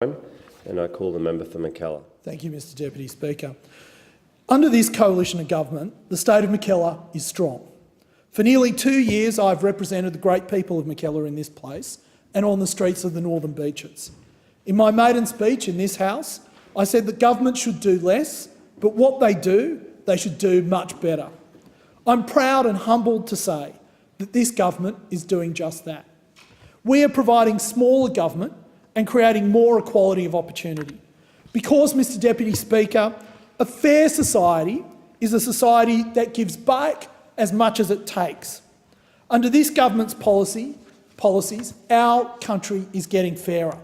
And I call the member for Mackellar. Thank you, Mr Deputy Speaker. Under this coalition of government, the state of Mackellar is strong. For nearly 2 years, I've represented the great people of Mackellar in this place and on the streets of the Northern Beaches. In my maiden speech in this House, I said that government should do less, but what they do, they should do much better. I'm proud and humbled to say that this government is doing just that. We are providing smaller government and creating more equality of opportunity. Because, Mr Deputy Speaker, a fair society is a society that gives back as much as it takes. Under this government's policies, our country is getting fairer.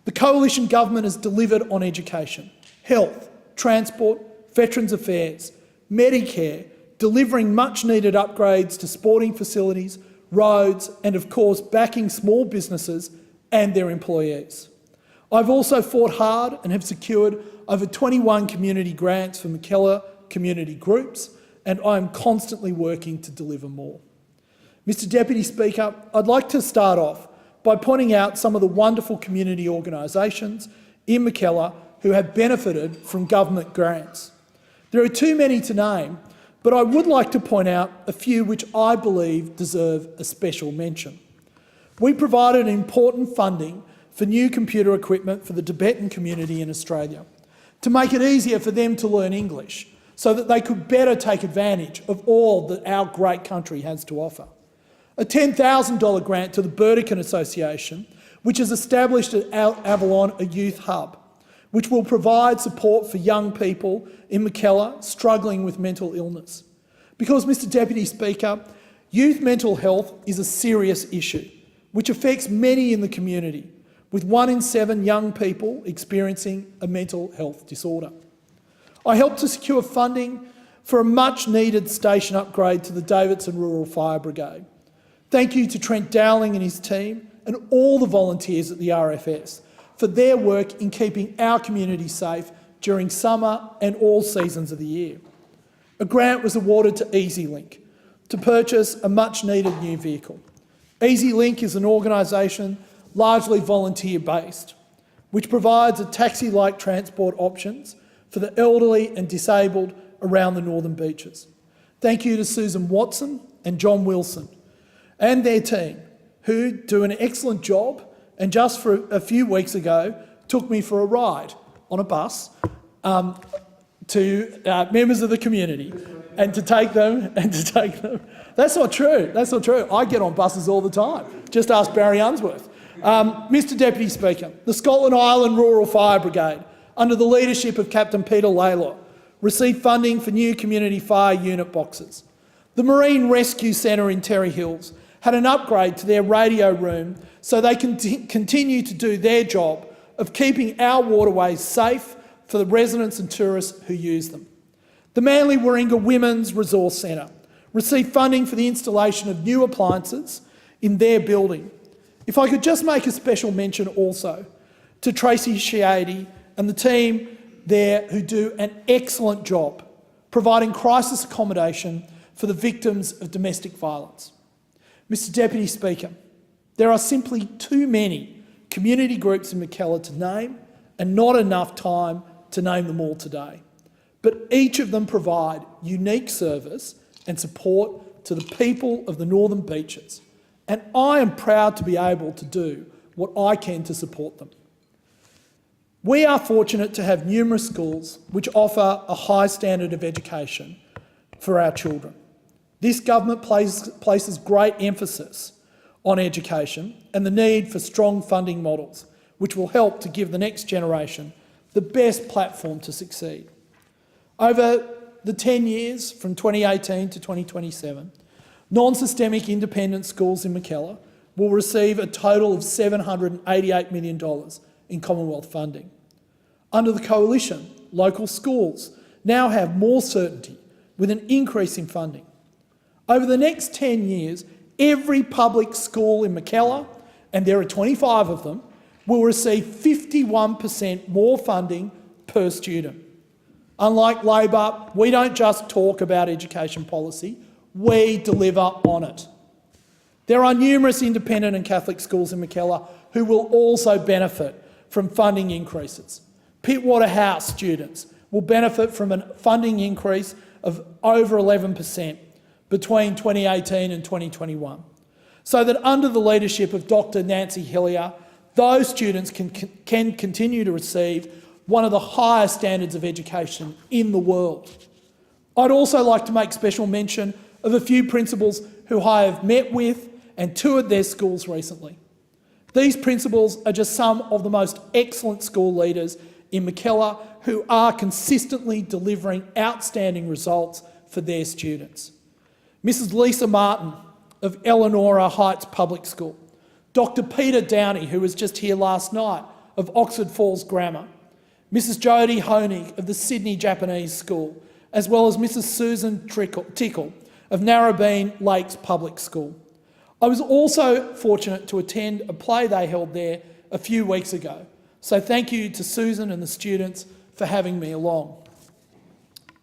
The coalition government has delivered on education, health, transport, Veterans Affairs, Medicare, delivering much-needed upgrades to sporting facilities, roads and, of course, backing small businesses and their employees. I've also fought hard and have secured over 21 community grants for Mackellar community groups, and I am constantly working to deliver more. Mr Deputy Speaker, I'd like to start off by pointing out some of the wonderful community organisations in Mackellar who have benefited from government grants. There are too many to name, but I would like to point out a few which I believe deserve a special mention. We provided important funding for new computer equipment for the Tibetan community in Australia to make it easier for them to learn English so that they could better take advantage of all that our great country has to offer. A $10,000 grant to the Burdekin Association, which has established at Avalon a youth hub, which will provide support for young people in Mackellar struggling with mental illness. Because, Mr Deputy Speaker, youth mental health is a serious issue which affects many in the community, with 1 in 7 young people experiencing a mental health disorder. I helped to secure funding for a much-needed station upgrade to the Davidson Rural Fire Brigade. Thank you to Trent Dowling and his team and all the volunteers at the RFS for their work in keeping our community safe during summer and all seasons of the year. A grant was awarded to EasyLink to purchase a much-needed new vehicle. EasyLink is an organisation largely volunteer-based, which provides a taxi-like transport options for the elderly and disabled around the Northern Beaches. Thank you to Susan Watson and John Wilson and their team, who do an excellent job and just for a few weeks ago took me for a ride on a bus to members of the community and to take them. That's not true. That's not true. I get on buses all the time. Just ask Barry Unsworth. Mr Deputy Speaker, the Scotland Island Rural Fire Brigade, under the leadership of Captain Peter Laylaw, received funding for new community fire unit boxes. The Marine Rescue Centre in Terry Hills had an upgrade to their radio room so they can continue to do their job of keeping our waterways safe for the residents and tourists who use them. The Manly Warringah Women's Resource Centre received funding for the installation of new appliances in their building. If I could just make a special mention also to Tracy Shiady and the team there who do an excellent job providing crisis accommodation for the victims of domestic violence. Mr Deputy Speaker, there are simply too many community groups in Mackellar to name and not enough time to name them all today. But each of them provide unique service and support to the people of the Northern Beaches, and I am proud to be able to do what I can to support them. We are fortunate to have numerous schools which offer a high standard of education for our children. This government places great emphasis on education and the need for strong funding models, which will help to give the next generation the best platform to succeed. Over the 10 years from 2018 to 2027, non-systemic independent schools in Mackellar will receive a total of $788 million in Commonwealth funding. Under the coalition, local schools now have more certainty with an increase in funding. Over the next 10 years, every public school in Mackellar, and there are 25 of them, will receive 51% more funding per student. Unlike Labor, we don't just talk about education policy, we deliver on it. There are numerous independent and Catholic schools in Mackellar who will also benefit from funding increases. Pittwater House students will benefit from a funding increase of over 11% between 2018 and 2021, so that under the leadership of Dr Nancy Hillier, those students can continue to receive one of the highest standards of education in the world. I'd also like to make special mention of a few principals who I have met with and toured their schools recently. These principals are just some of the most excellent school leaders in Mackellar who are consistently delivering outstanding results for their students. Mrs Lisa Martin of Eleanora Heights Public School, Dr Peter Downey, who was just here last night, of Oxford Falls Grammar, Mrs Jodie Honig of the Sydney Japanese School, as well as Mrs Susan Tickle of Narrabeen Lakes Public School. I was also fortunate to attend a play they held there a few weeks ago, so thank you to Susan and the students for having me along.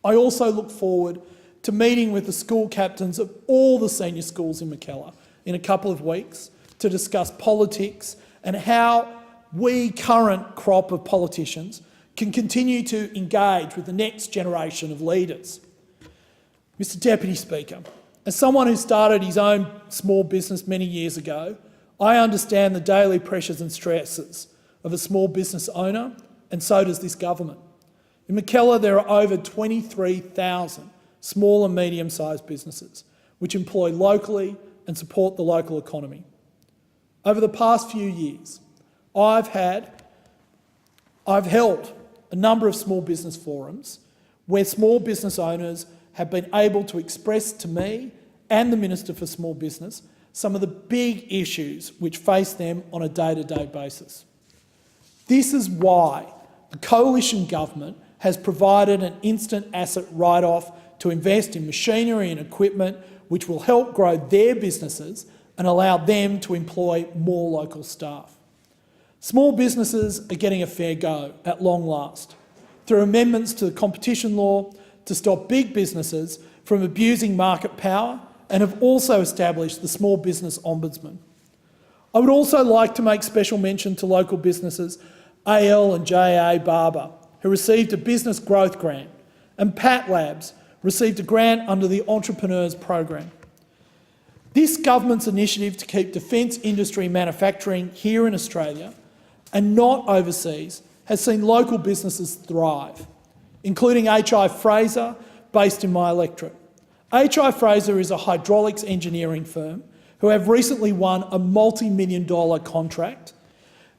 I also look forward to meeting with the school captains of all the senior schools in Mackellar in a couple of weeks to discuss politics and how we current crop of politicians can continue to engage with the next generation of leaders. Mr Deputy Speaker, as someone who started his own small business many years ago, I understand the daily pressures and stresses of a small business owner, and so does this government. In Mackellar, there are over 23,000 small and medium-sized businesses which employ locally and support the local economy. Over the past few years, I've held a number of small business forums where small business owners have been able to express to me and the Minister for Small Business some of the big issues which face them on a day-to-day basis. This is why the coalition government has provided an instant asset write-off to invest in machinery and equipment which will help grow their businesses and allow them to employ more local staff. Small businesses are getting a fair go at long last through amendments to the competition law to stop big businesses from abusing market power, and have also established the Small Business Ombudsman. I would also like to make special mention to local businesses AL and JA Barber, who received a business growth grant, and Pat Labs received a grant under the Entrepreneurs Program. This government's initiative to keep defence industry manufacturing here in Australia and not overseas has seen local businesses thrive, including HI Fraser, based in my electorate. HI Fraser is a hydraulics engineering firm who have recently won a multi-million-dollar contract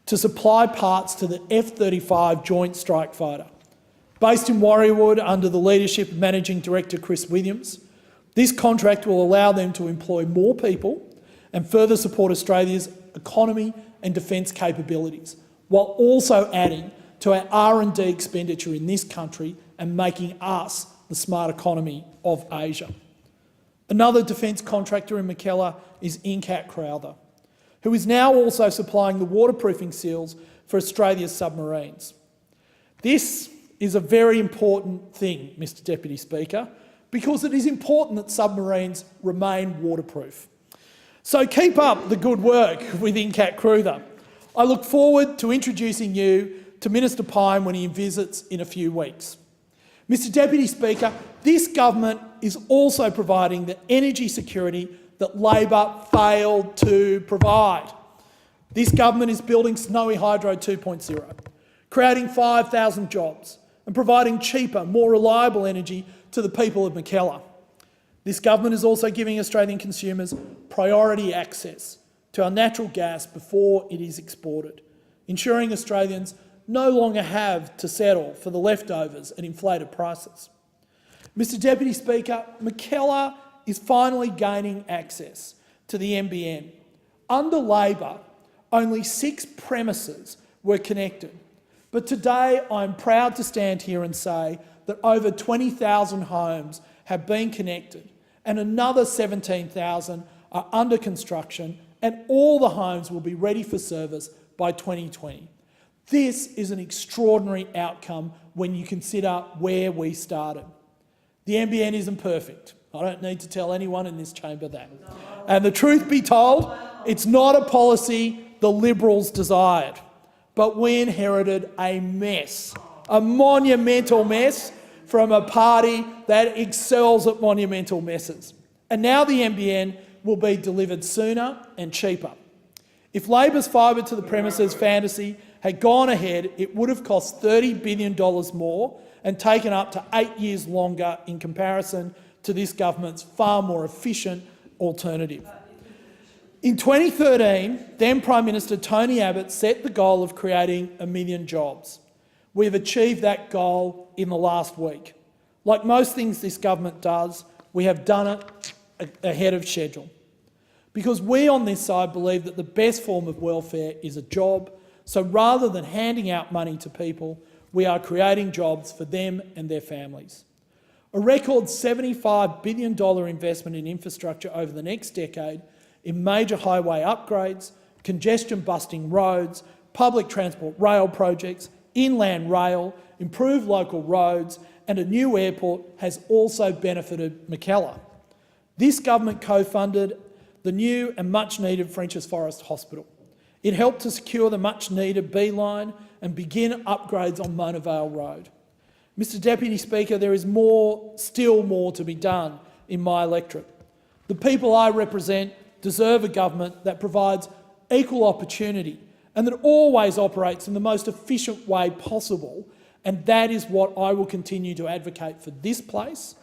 to supply parts to the F-35 Joint Strike Fighter. Based in Warriewood under the leadership of Managing Director Chris Williams, this contract will allow them to employ more people and further support Australia's economy and defence capabilities, while also adding to our R&D expenditure in this country and making us the smart economy of Asia. Another defence contractor in Mackellar is Incat Crowther, who is now also supplying the waterproofing seals for Australia's submarines. This is a very important thing, Mr Deputy Speaker, because it is important that submarines remain waterproof. So keep up the good work with Incat Crowther. I look forward to introducing you to Minister Pyne when he visits in a few weeks. Mr Deputy Speaker, this government is also providing the energy security that Labor failed to provide. This government is building Snowy Hydro 2.0, creating 5,000 jobs and providing cheaper, more reliable energy to the people of Mackellar. This government is also giving Australian consumers priority access to our natural gas before it is exported, ensuring Australians no longer have to settle for the leftovers at inflated prices. Mr Deputy Speaker, Mackellar is finally gaining access to the NBN. Under Labor, only 6 premises were connected, but today I'm proud to stand here and say that over 20,000 homes have been connected and another 17,000 are under construction, and all the homes will be ready for service by 2020. This is an extraordinary outcome when you consider where we started. The NBN isn't perfect. I don't need to tell anyone in this chamber that. And the truth be told, it's not a policy the Liberals desired. but we inherited a mess, a monumental mess from a party that excels at monumental messes. And now the NBN will be delivered sooner and cheaper. If Labor's fibre to the premises fantasy had gone ahead, it would have cost $30 billion more and taken up to 8 years longer in comparison to this government's far more efficient alternative. In 2013, then Prime Minister Tony Abbott set the goal of creating 1 million jobs. We have achieved that goal in the last week. Like most things this government does, we have done it ahead of schedule. Because we on this side believe that the best form of welfare is a job, so rather than handing out money to people, we are creating jobs for them and their families. A record $75 billion investment in infrastructure over the next decade in major highway upgrades, congestion-busting roads, public transport rail projects, inland rail, improved local roads and a new airport has also benefited Mackellar. This government co-funded the new and much-needed Frenchs Forest Hospital. It helped to secure the much-needed B line and begin upgrades on Mona Vale Road. Mr Deputy Speaker, there is still more to be done in my electorate. The people I represent deserve a government that provides equal opportunity and that always operates in the most efficient way possible, and that is what I will continue to advocate for this place,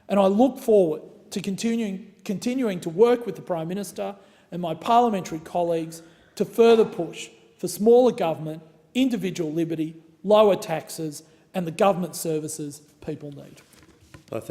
and I look forward to continuing to work with the Prime Minister and my parliamentary colleagues to further push for smaller government, individual liberty, lower taxes and the government services people need. I thank